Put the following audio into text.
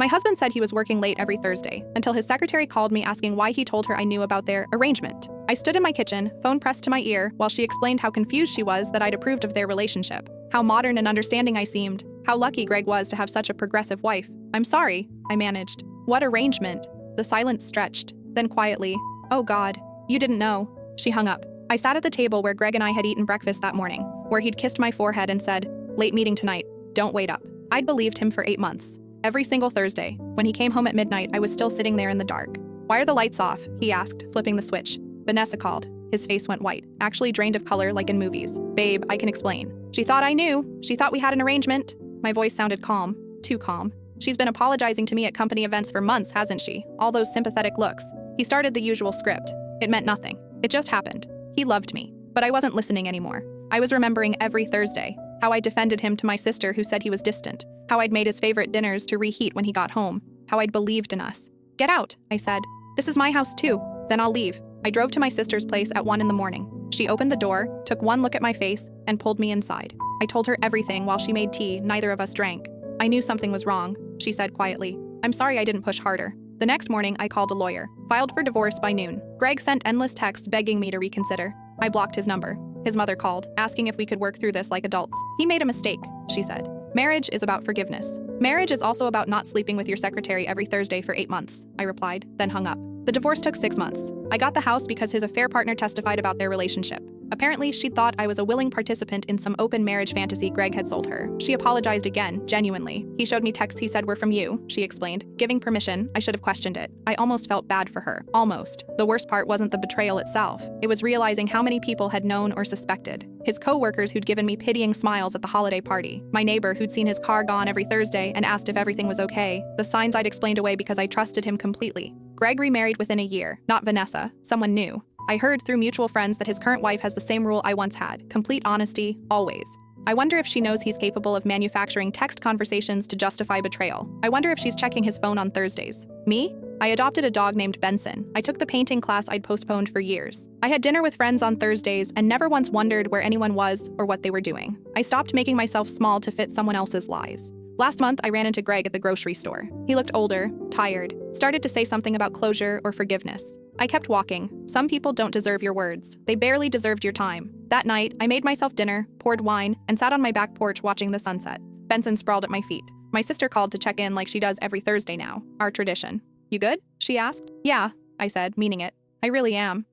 My husband said he was working late every Thursday, until his secretary called me asking why he told her I knew about their arrangement. I stood in my kitchen, phone pressed to my ear, while she explained how confused she was that I'd approved of their relationship, how modern and understanding I seemed, how lucky Greg was to have such a progressive wife. "I'm sorry," I managed. "What arrangement?" The silence stretched. Then quietly, "Oh God, you didn't know." She hung up. I sat at the table where Greg and I had eaten breakfast that morning, where he'd kissed my forehead and said, "Late meeting tonight, don't wait up." I'd believed him for 8 months. Every single Thursday, when he came home at midnight, I was still sitting there in the dark. "Why are the lights off?" he asked, flipping the switch. Vanessa called. His face went white, actually drained of color like in movies. "Babe, I can explain." "She thought I knew. She thought we had an arrangement." My voice sounded calm, too calm. "She's been apologizing to me at company events for months, hasn't she? All those sympathetic looks." He started the usual script. It meant nothing. It just happened. He loved me, but I wasn't listening anymore. I was remembering every Thursday, how I defended him to my sister who said he was distant, how I'd made his favorite dinners to reheat when he got home, how I'd believed in us. "Get out," I said. "This is my house too. Then I'll leave." I drove to my sister's place at 1 a.m. She opened the door, took one look at my face, and pulled me inside. I told her everything while she made tea neither of us drank. "I knew something was wrong," she said quietly. "I'm sorry I didn't push harder." The next morning, I called a lawyer, filed for divorce by noon. Greg sent endless texts begging me to reconsider. I blocked his number. His mother called, asking if we could work through this like adults. "He made a mistake," she said. "Marriage is about forgiveness. Marriage is also about not sleeping with your secretary every Thursday for 8 months, I replied, then hung up. The divorce took 6 months. I got the house because his affair partner testified about their relationship. Apparently, she thought I was a willing participant in some open marriage fantasy Greg had sold her. She apologized again, genuinely. "He showed me texts he said were from you," she explained. Giving permission, I should have questioned it. I almost felt bad for her. Almost. The worst part wasn't the betrayal itself. It was realizing how many people had known or suspected. His co-workers who'd given me pitying smiles at the holiday party. My neighbor who'd seen his car gone every Thursday and asked if everything was okay. The signs I'd explained away because I trusted him completely. Greg remarried within a year. Not Vanessa. Someone new. I heard through mutual friends that his current wife has the same rule I once had. Complete honesty, always. I wonder if she knows he's capable of manufacturing text conversations to justify betrayal. I wonder if she's checking his phone on Thursdays. Me? I adopted a dog named Benson. I took the painting class I'd postponed for years. I had dinner with friends on Thursdays and never once wondered where anyone was or what they were doing. I stopped making myself small to fit someone else's lies. Last month, I ran into Greg at the grocery store. He looked older, tired, started to say something about closure or forgiveness. I kept walking. Some people don't deserve your words. They barely deserved your time. That night, I made myself dinner, poured wine, and sat on my back porch watching the sunset. Benson sprawled at my feet. My sister called to check in like she does every Thursday now, our tradition. "You good?" she asked. "Yeah," I said, meaning it. "I really am."